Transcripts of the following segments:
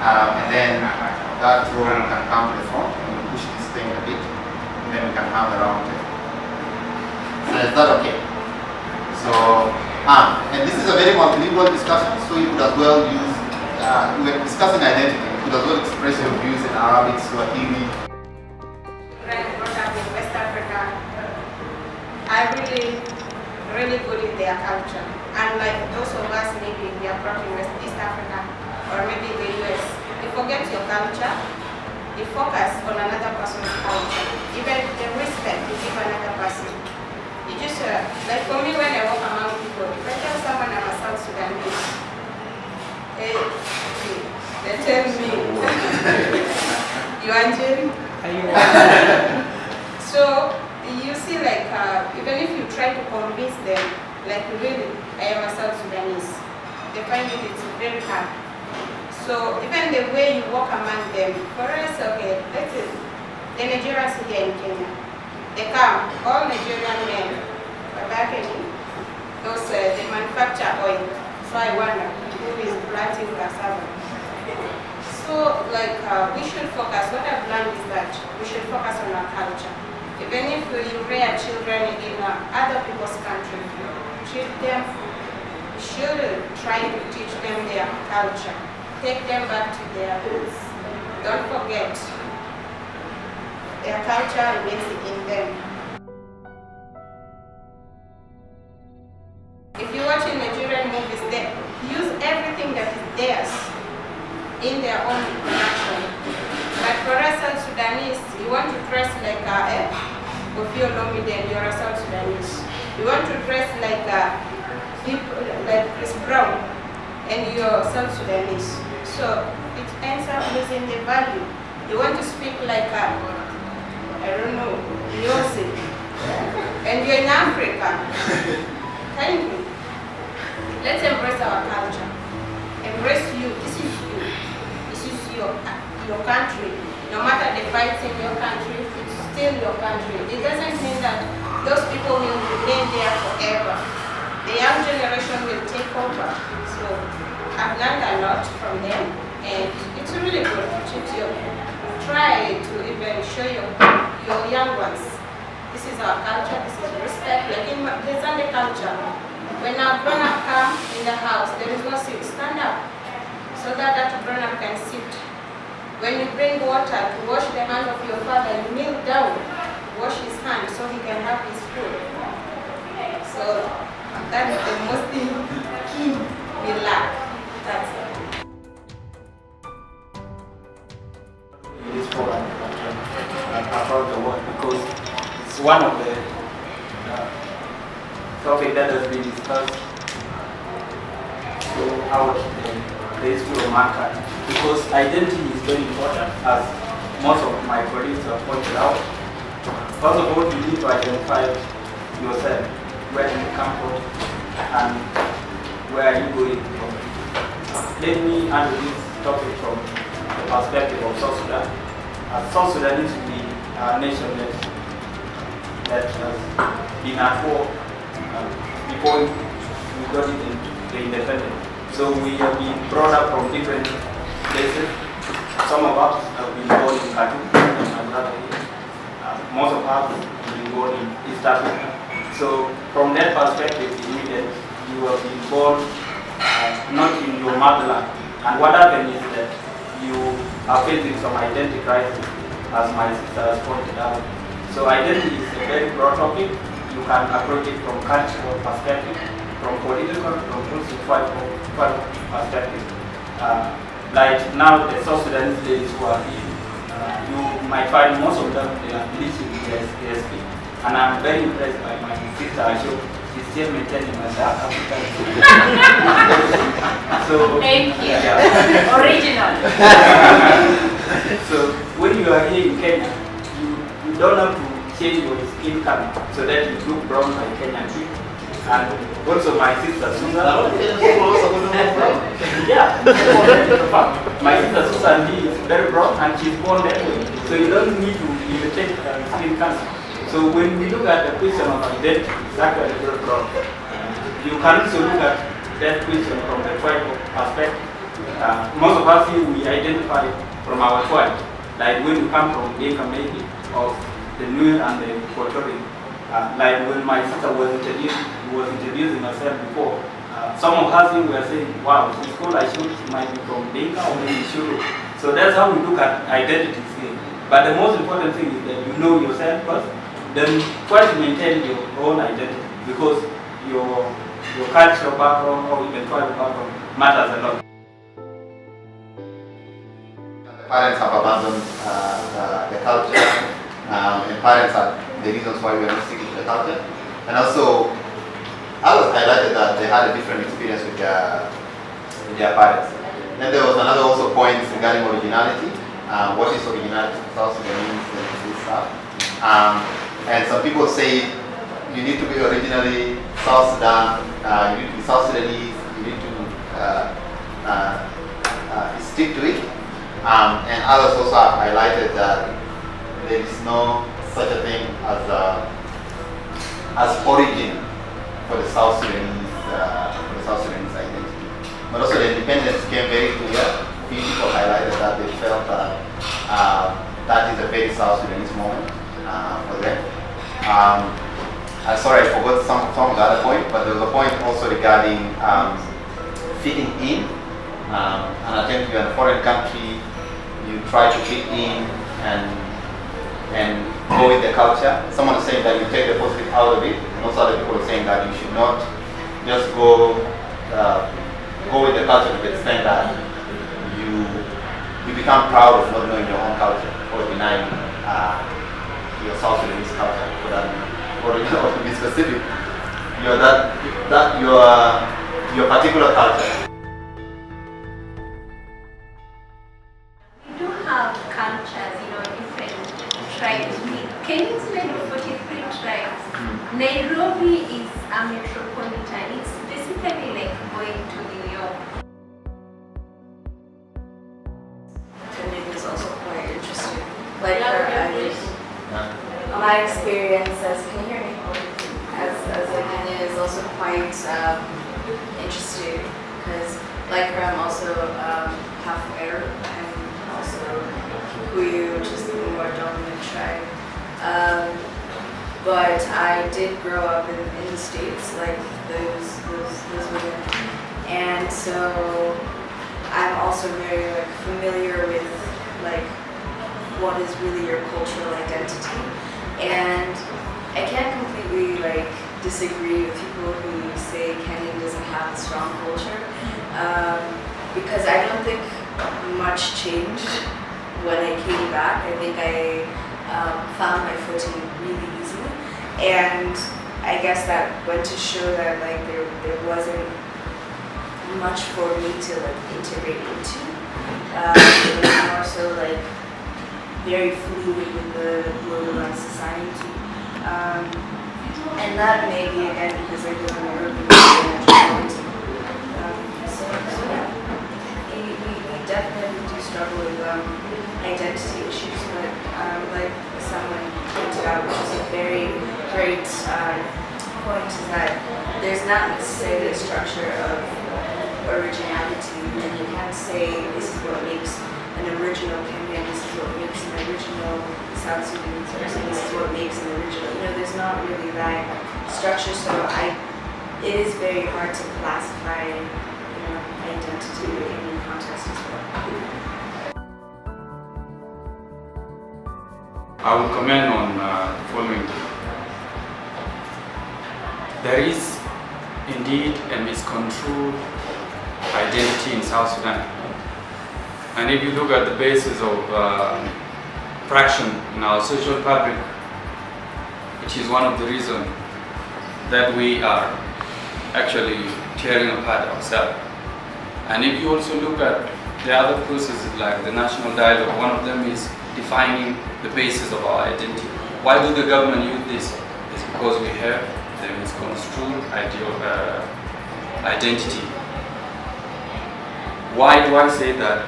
and then that row can come to the front and we push this thing a bit, and then we can have a round table. So is that okay? So, and this is a very multilingual discussion, so you could as well use, we are discussing identity, you could as well express your views in Arabic, Swahili. When I brought up in West Africa, I really good in their culture. Unlike those of us, maybe we are from East Africa or maybe the US, you forget your culture, you focus on another person's culture. Even the respect you give another person. You just, like for me when I walk among people, if I tell someone I'm a South Sudanese, they tell me, you are Jerry? So, you see, like, even if you try to convince them, like, really, I am a South Sudanese, they find it's very hard. So, even the way you walk among them, for us, okay, let's say, the Nigerians here in Kenya, they come, all Nigerian men, back in those, they manufacture oil. So, I wonder who is planting cassava. So, like, we should focus, what I've learned is that we should focus on our culture. Even if you rear children in other people's country, treat them, you should try to teach them their culture. Take them back to their roots. Don't forget their culture lives in them. If you watch in Nigerian movies, they use everything that is theirs in their own production. But for us South Sudanese, you want to dress like Kofi Olomide and you're a South Sudanese. You want to dress like Chris Brown and you're South Sudanese. So it ends up losing the value. You want to speak like I don't know, Beyonce, and you're in Africa. Kindly, let's embrace our culture. Embrace you. This is you. This is your country. No matter the fights in your country, it's still your country. It doesn't mean that those people will remain there forever. The young generation will take over. So I've learned a lot from them, and it's really good to try to even show your young ones. This is our culture, this is respect. Like in the Sunday culture, when a grown-up comes in the house, there is no seat, stand up, so that grown-up can sit. When you bring water to wash the hand of your father, you kneel down, wash his hand so he can have his food. So that's the most key we lack. That's it. This program across the world because it's one of the topic that has been discussed throughout the history of mankind. Because identity is very important, as most of my colleagues have pointed out. First of all, you need to identify yourself, where you come from, and where are you going from. Let me handle this topic from the perspective of South Sudan. As South Sudanese, we are a nation that has been at war before we got it into the independence. So we have been brought up from different places. Some of us have been born in Khartoum, and my brother here. Most of us have been born in East Africa. So from that perspective, it means that you have been born not in your motherland. And what happens is that you are facing some identity crisis, as my sister has pointed out. So identity is a very broad topic. You can approach it from cultural perspective, from political, from social perspective. Like now, the South Sudanese ladies who are here, you might find most of them they are bleaching their ASP. And I'm very impressed by my sister Achol. She's still maintaining my South African. So thank you. Yeah. Original. So when you are here in Kenya, you don't have to change your skin color so that you look brown like Kenyan people. And also my sister Susan. Yeah. My sister Susan is very brown and she's born that way. So you don't need to imitate skin color. So when we look at the question of identity, it's actually very broad. You can also look at that question from the tribal perspective. most of us here, we identify from our tribe. Like when you come from Dinka maybe, or the Nuer and the Equatorian. Like when my sister was introducing herself before, some of us were saying, wow, she's called Achol, she might be from Dinka or maybe Shuru. So that's how we look at identities here. But the most important thing is that you know yourself first, then try to maintain your own identity, because your cultural background or even tribal background matters a lot. The parents have abandoned the culture, and parents are the reasons why we are not sticking to the culture. And also, others highlighted that they had a different experience with their parents. Then there was another also point regarding originality. What is originality for South Sudanese and this stuff? And some people say you need to be originally South Sudan, you need to be South Sudanese, you need to stick to it. And others also have highlighted that there is no such a thing as origin for the South Sudanese identity. But also the independence came very clear. Few people highlighted that they felt that that is a very South Sudanese moment for them. Sorry, I forgot some of the other point, but there was a point also regarding fitting in. An attempt to be in a foreign country, you try to fit in and go with the culture. Someone is saying that you take the positive out of it, and also other people are saying that you should not just go with the culture to the extent that you become proud of not knowing your own culture or denying your South Sudanese culture. Or to be specific, your particular culture. We do have cultures, different tribes. Can you explain the 43 tribes? Nairobi is a metropolitan. It's basically like going to New York. It is also quite interesting. Like my experience as, can you hear me? As a Kenyan is also quite interesting, because like her, I'm also half Arab and also Kikuyu, which is the more dominant tribe. But I did grow up in the States, like those women, and so I'm also very familiar with what is really your cultural identity. And I can't completely disagree with people who say Kenya doesn't have a strong culture, because I don't think much changed when I came back. I think I found my footing really easily, and I guess that went to show that there wasn't much for me to integrate into. It was more so very fluid with the globalized society. And that may be again because I live in a urban metropolitan. So yeah, we definitely do struggle with identity issues, but like someone pointed out, which is a very great point, is that there's not necessarily a structure of originality, and you can't say this is what makes an original Kenyan, this is what makes an original South Sudanese person, this is what makes an original, there's not really that structure, so it is very hard to classify, identity in context as well. I will comment on the following. There is indeed a misconstrued identity in South Sudan. And if you look at the basis of fraction in our social fabric, which is one of the reasons that we are actually tearing apart ourselves. And if you also look at the other processes like the national dialogue, one of them is defining the basis of our identity. Why do the government use this? It's because we have the misconstrued identity. Why do I say that?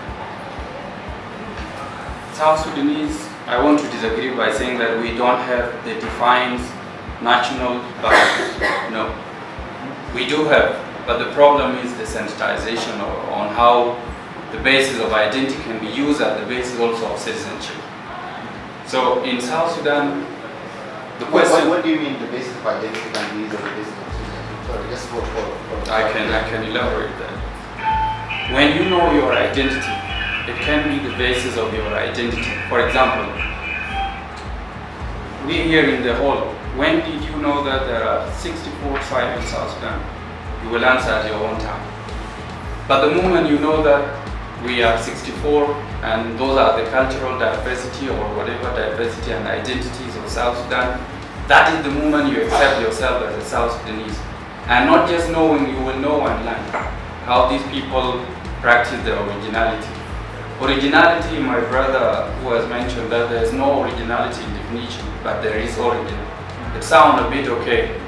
South Sudanese, I want to disagree by saying that we don't have the defined national values. No, we do have, but the problem is the sensitization on how the basis of identity can be used as the basis also of citizenship. So in South Sudan, the question... What do you mean the basis of identity can be used as the basis of citizenship? Sorry, just for I can elaborate that. When you know your identity, it can be the basis of your identity. For example, we here in the hall, when did you know that there are 64 tribes in South Sudan? You will answer at your own time. But the moment you know that we are 64 and those are the cultural diversity or whatever diversity and identities of South Sudan, that is the moment you accept yourself as a South Sudanese. And not just knowing, you will know and learn how these people practice their originality. Originality, my brother who has mentioned that there is no originality in definition, but there is origin. It sounds a bit okay,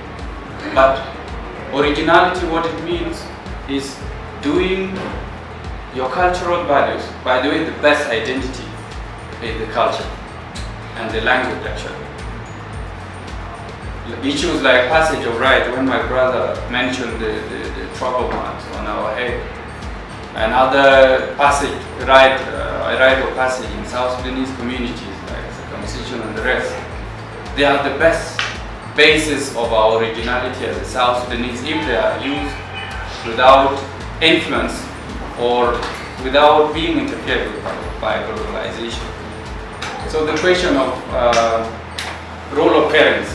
but originality, what it means is doing your cultural values by doing the best identity in the culture and the language actually. Issues like passage of right, when my brother mentioned the trouble marks on our head, and other passage, right of passage in South Sudanese communities like circumcision and the rest, they are the best basis of our originality as a South Sudanese if they are used without influence or without being interfered with by globalization. So the question of role of parents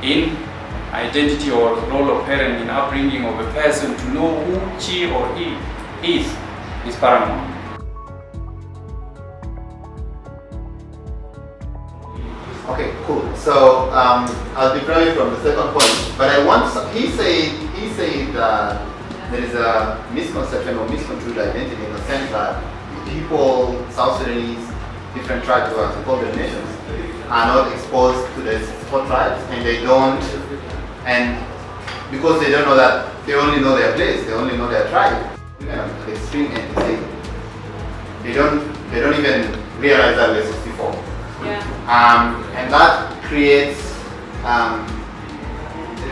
in identity or role of parent in upbringing of a person to know who she or he is paramount. Okay, cool. So I'll derive from the second point, but he said that there is a misconception or misconstrued identity in the sense that people, South Sudanese, different tribes or as called the nations, are not exposed to the 64 tribes, and they don't, and because they don't know that, they only know their place, they only know their tribe. The extreme end, they don't even realize that we're 64. Yeah. And that creates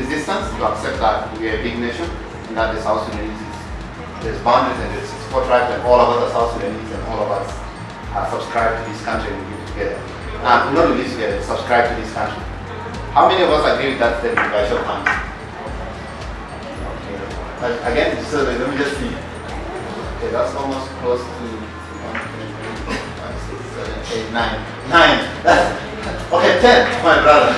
resistance to accept that we are a big nation and that the South Sudanese there's boundaries and there's 64 tribes and all of us are South Sudanese and all of us are subscribed to this country and we live together. Not we live together, subscribe to this country. How many of us agree with that statement by show of hands? Okay. But again, so let me just see. Okay, that's almost close to 1, 2, 3, 4, 5, 6, 7, 8, 9. 9. Okay, 10, my brother.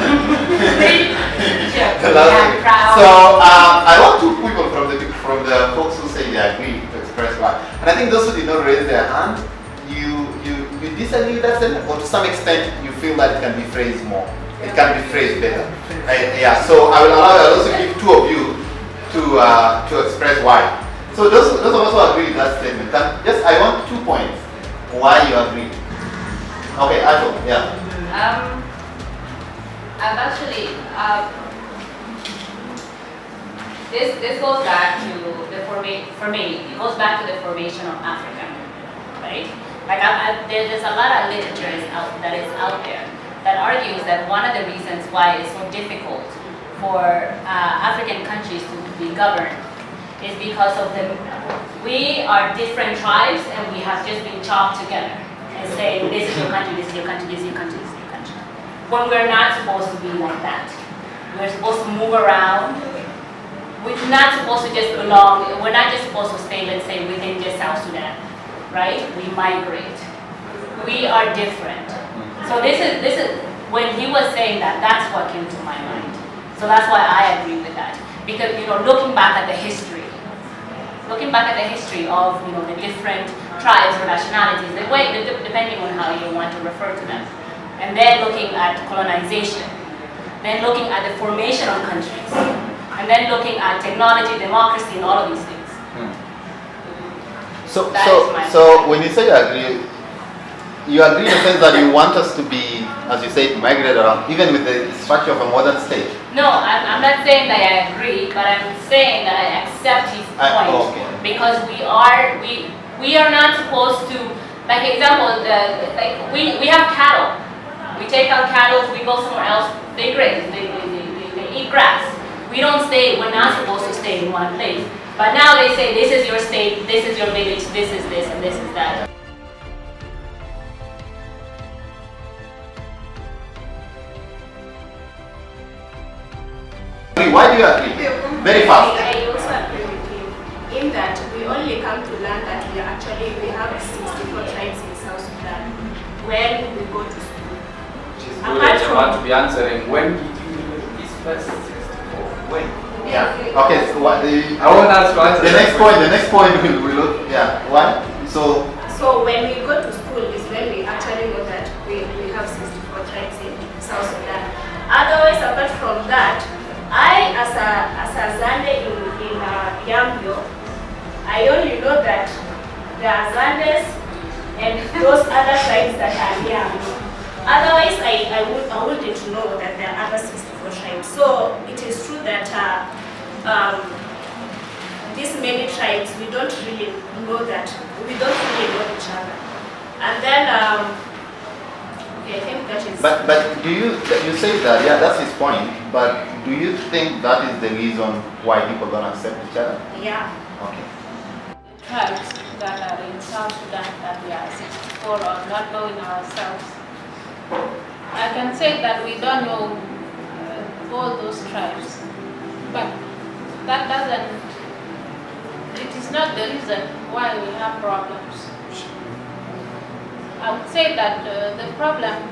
So I want two people from the folks who say they agree to express why. And I think those who did not raise their hand, you disagree with that statement, or to some extent you feel that it can be phrased more. It can be phrased better. Yeah. So I will also give two of you to express why. So those of us who agree with that statement, I want 2 points why you agree. Okay, Achol, yeah. I've actually this goes back to for me it goes back to the formation of Africa, right? Like there's a lot of literature that is out there that argues that one of the reasons why it's so difficult for African countries to be governed is because of we are different tribes and we have just been chopped together and saying this is your country, this is your country, this is your country, this is your country. When we're not supposed to be like that. We're supposed to move around. We're not supposed to just belong, we're not just supposed to stay, let's say, within just South Sudan, right? We migrate. We are different. So this is when he was saying that, that's what came to my mind. So that's why I agree with that. Because, looking back at the history of, the different tribes or nationalities, depending on how you want to refer to them. And then looking at colonization, then looking at the formation of countries, and then looking at technology, democracy, and all of these things. So when you say you agree in the sense that you want us to be, as you say, migrate around, even with the structure of a modern state? No, I'm not saying that I agree, but I'm saying that I accept his point. Okay. Because we are not supposed to, like example, we have cattle. We take our cattle, we go somewhere else, they graze, they eat grass. We're not supposed to stay in one place. But now they say this is your state, this is your village, this is this, and this is that. Why do you agree? Very fast. I also agree with him in that we only come to learn that we have 64 tribes in South Sudan when we go to school. I want to be answering, when did you do this first 64? When? Yeah. Okay. So what I want us to answer the next point we look. Yeah. Why? So when we go to school is when we actually know that we have 64 tribes in South Sudan. Otherwise, apart from that, I as a Zande in Yambio, I only know that there are Zandes and those other tribes that are here. Otherwise, I wouldn't know that there are other 64 tribes. So it is true that these many tribes, we don't really know each other. And then, okay, I think that is... But do you say that, yeah, that's his point, but do you think that is the reason why people don't accept each other? Yeah. Okay. Tribes that are in South Sudan that we are 64 or not knowing ourselves. I can say that we don't know all those tribes, but that doesn't, it is not the reason why we have problems. I would say that the problem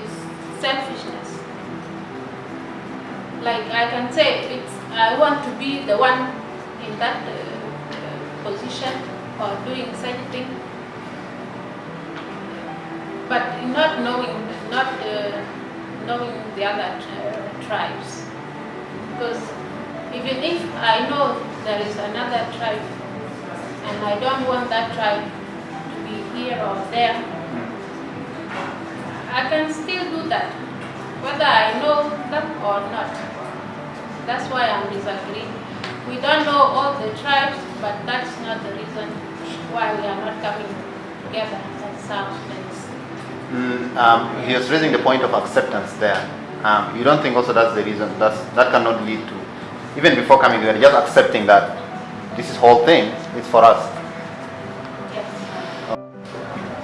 is selfishness. Like I can say, I want to be the one in that position or doing such thing, but not knowing the other tribes. Because even if I know there is another tribe and I don't want that tribe to be here or there, I can still do that, whether I know them or not. That's why I'm disagreeing. We don't know all the tribes, but that's not the reason why we are not coming together as South Sudanese. He was raising the point of acceptance there. You don't think also that's the reason? That cannot lead to, even before coming together, just accepting that this whole thing is for us. Yes.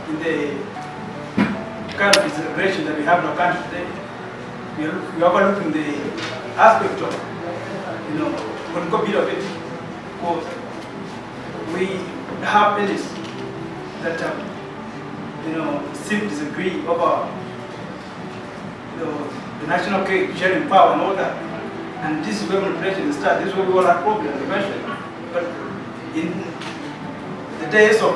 In the kind of celebration that we have in our country today, we are overlooking the aspect of, political bit of it. Because we have elites that still disagree over the national cake, sharing power and all that. And this is where manipulation starts. This is where we all have problems eventually. But in the days of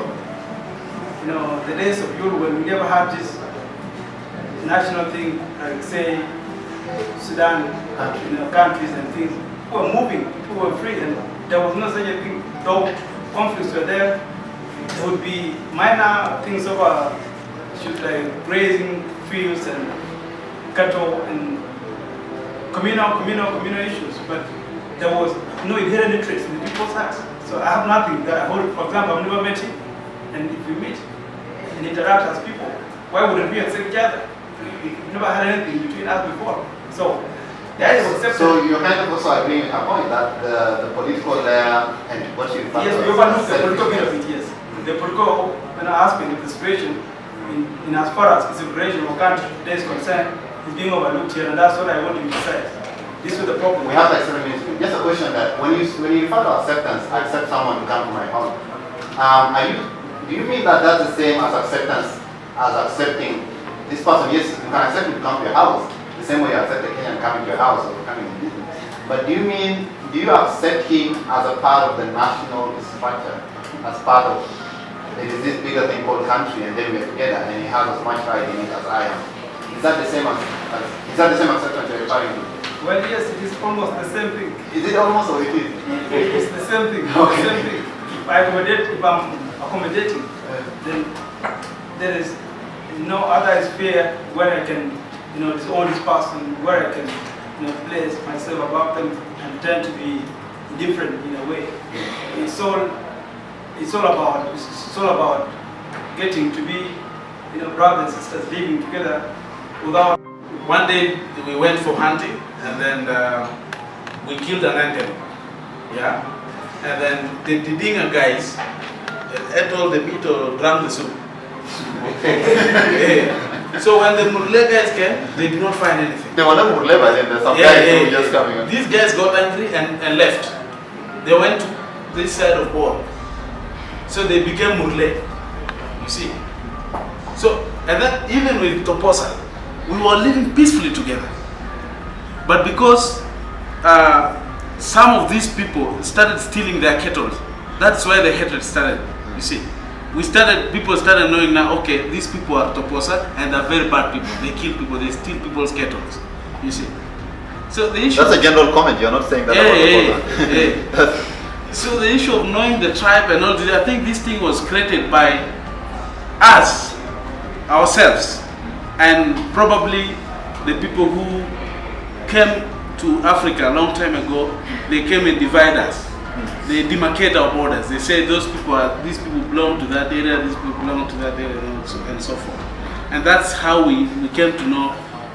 Europe, when we never had this national thing, like say Sudan, countries and things, people were moving, people were free, and there was no such a thing. Though conflicts were there, there would be minor things over issues like grazing fields and cattle and communal issues, but there was no inherent interest in the people's hearts. So I have nothing that I hold. For example, I've never met him, and if we meet and interact as people, why wouldn't we accept each other? We've never had anything between us before. So that is acceptable. So you're kind of also agreeing with her point that the political layer and what you refer to. Yes, we overlook the political bit of it, yes. The political aspect of the situation, in as far as the situation of our country today is concerned, is being overlooked here, and that's what I want to emphasize. This is the problem. We have like 7 minutes. Just a question that when you refer to acceptance, I accept someone to come to my house. Do you mean that that's the same as acceptance as accepting this person? Yes, you can accept him to come to your house, the same way you accept a Kenyan coming to your house or coming to business. But do you accept him as a part of the national structure, as part of there is this bigger thing called country, and then we're together, and he has as much right in it as I am? Is that the same acceptance you're referring to? Well, yes, it is almost the same thing. Is it almost or it is? It's the same thing. Okay. The same thing. If I'm accommodating, then there is no other sphere where I can, disown this person, where I can, place myself above them and pretend to be different in a way. It's all about getting to be, brothers and sisters living together without. One day we went for hunting, and then we killed an animal. Yeah, And then the Didinga guys ate all the meat or drank the soup. So when the Murle guys came, they did not find anything. They were not Murle, but then there's some guys who were just coming on. These guys got angry and left. They went to this side of war. So they became Murle. You see. So, and then even with Toposa, we were living peacefully together. But because some of these people started stealing their cattle, that's where the hatred started, you see. People started knowing now, okay, these people are Toposa and they're very bad people. They kill people, they steal people's cattle, you see. So the issue... That's a general comment, you're not saying that about Toposa. So the issue of knowing the tribe and all this, I think this thing was created by us, ourselves, and probably the people who came to Africa a long time ago. They came and divide us. They demarcate our borders. They say these people belong to that area, these people belong to that area, and so forth. And that's how we came to know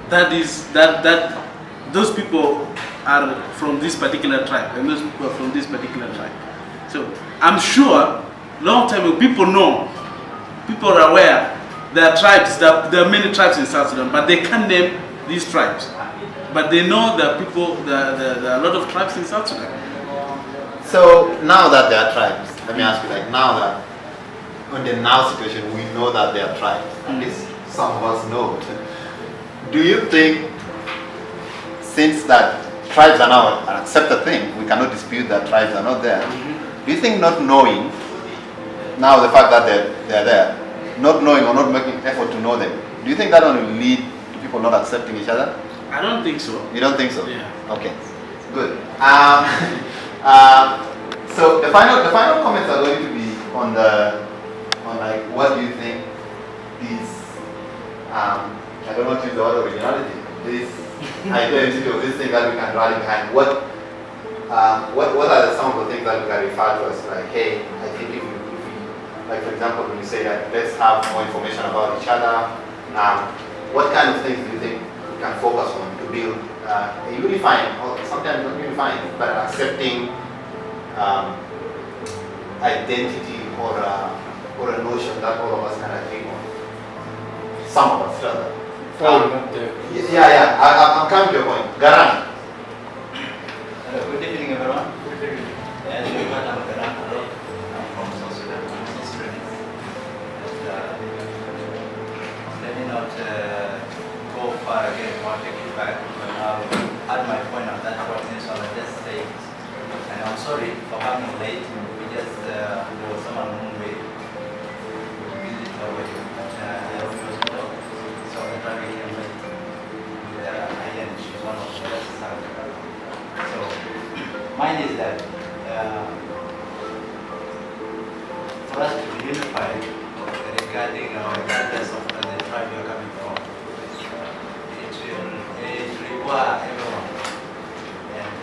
that those people are from this particular tribe, and those people are from this particular tribe. So I'm sure, long time ago, people know, people are aware there are tribes, there are many tribes in South Sudan, but they can't name these tribes. But they know there are a lot of tribes in South Sudan. So now that there are tribes, let me ask you, like now that, in the now situation, we know that there are tribes, at least some of us know. Do you think, since that tribes are now an accepted thing, we cannot dispute that tribes are not there, do you think not knowing, now the fact that they're there, not knowing or not making effort to know them, do you think that will lead to people not accepting each other? I don't think so. You don't think so? Yeah. Okay, good. So the final comments are going to be on like what do you think is I don't want to use the word originality, this identity of this thing that we can rally behind. What are some of the things that we can refer to as like, hey, I think if we like for example when you say that let's have more information about each other, what kind of things do you think we can focus on to build a unifying, or sometimes not unifying, but accepting identity or a notion that all of us can agree on? Some of us, rather. I'm coming to your point. Garan. Good evening, everyone. As you heard, I'm Garan. I'm from South Sudan. I'm South Sudanese. Let me not go far again. I'll take you back. I'll add my point on that coordination. I'll just say, and I'm sorry for coming late. We just there was someone who we visit already, but Nairobi was not. So the driver came late. And she's one of the best. So mine is that for us to be unified regarding regardless of the tribe you're coming from, it will require everyone, and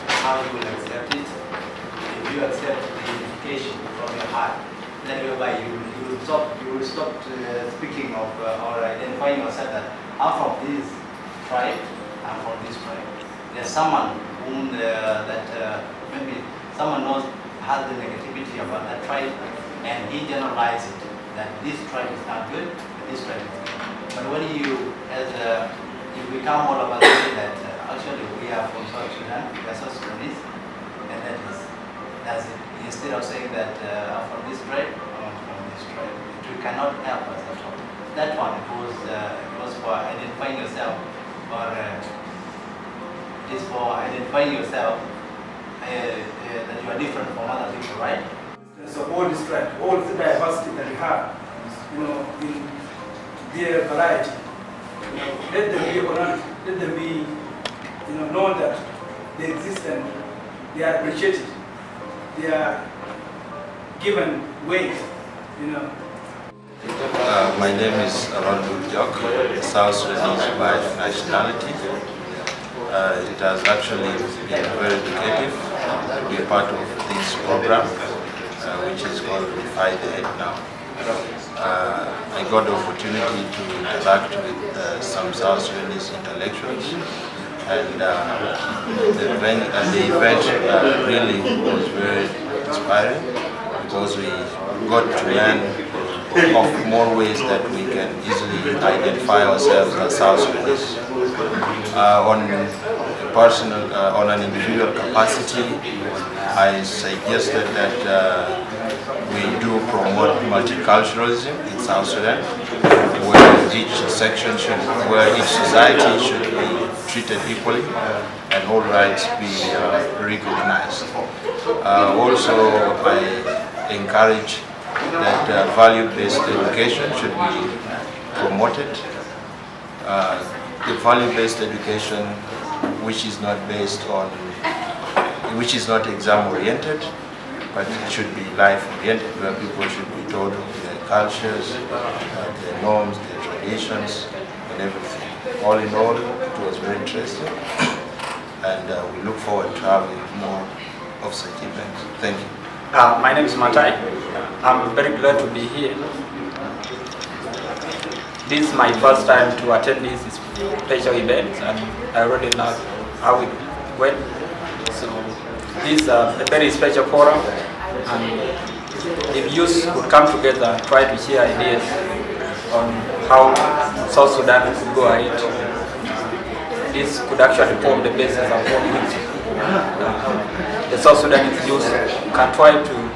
how you will accept it. If you accept the unification from your heart, then whereby you will stop speaking of or identifying yourself that I'm from this tribe, I'm from this tribe. There's someone whom maybe someone has the negativity about that tribe, and he generalizes it that this tribe is not good, but this tribe is good. But when you become all of us say that actually we are from South Sudan, we are South Sudanese, and that's it. Instead of saying that I'm from this tribe, I'm from this tribe, it cannot help us at all. That one, it was for identifying yourself, or it is for identifying yourself that you are different from other people, right? So all this tribe, all the diversity that we have, in their variety, let them be honored, let them be, know that they exist and they are appreciated, they are given weight, My name is Acholjok, South Sudanese by nationality. It has actually been very educative to be a part of this program, which is called Defy the Hate Now. I got the opportunity to interact with some South Sudanese intellectuals and the event really was very inspiring because we got to learn of more ways that we can easily identify ourselves as South Sudanese. On an individual capacity, I suggested that we do promote multiculturalism in South Sudan, where each society should be treated equally and all rights be recognized. Also, I encourage that value-based education should be promoted. The value-based education, which is not exam-oriented, but it should be life-oriented, where people should be taught of their cultures, their norms, their traditions, and everything. All in all, it was very interesting, and we look forward to having more of such events. Thank you. My name is Matai. I'm very glad to be here. This is my first time to attend this special event, and I really love how it went. So this is a very special forum, and if youth could come together and try to share ideas on how South Sudan could go ahead, this could actually form the basis of what the South Sudanese youth can try to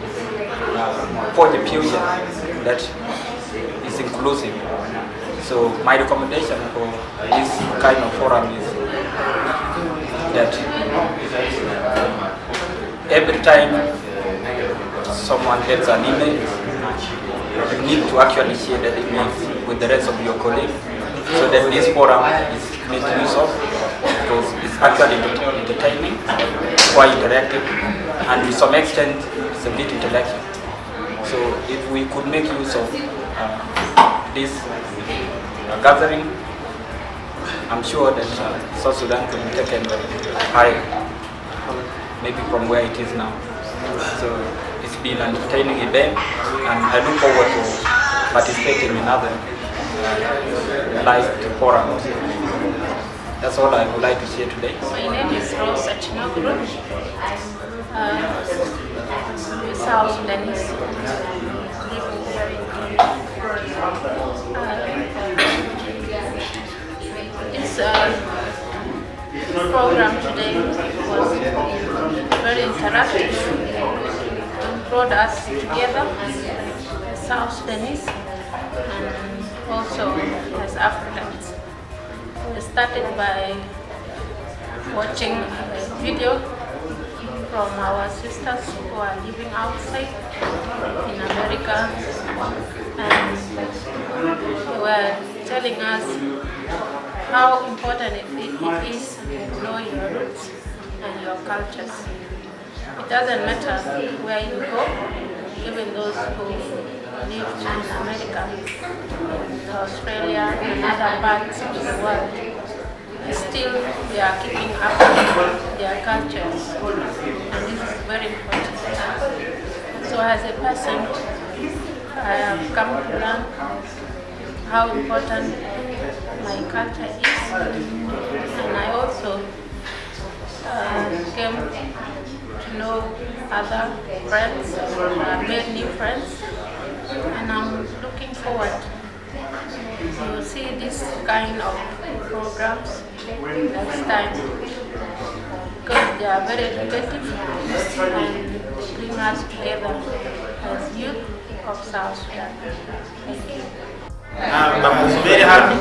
forge a future that is inclusive. So my recommendation for this kind of forum is that every time someone gets an email, you need to actually share that email with the rest of your colleagues, so that this forum is made use of, because it's actually entertaining, quite interactive, and to some extent it's a bit intellectual. So if we could make use of this gathering, I'm sure that South Sudan could be taken higher, maybe from where it is now. So it's been an entertaining event, and I look forward to participating in other live forums. That's all I would like to share today. My name is Rose Achinoglu. South Sudanese, living here in this program today was very interactive and brought us together as South Sudanese and also as Africans. We started by watching a video from our sisters who are living outside in America, and they were telling us how important it is to know your roots and your cultures. It doesn't matter where you go, even those who live in America, in Australia, and other parts of the world. Still, they are keeping up with their cultures, and this is very important. So as a person, I have come to learn how important my culture is, and I also came to know other friends, made new friends, and I'm looking forward to see this kind of programs next time, because they are very educative and they bring us together as youth of South Sudan. Thank you. I was very happy.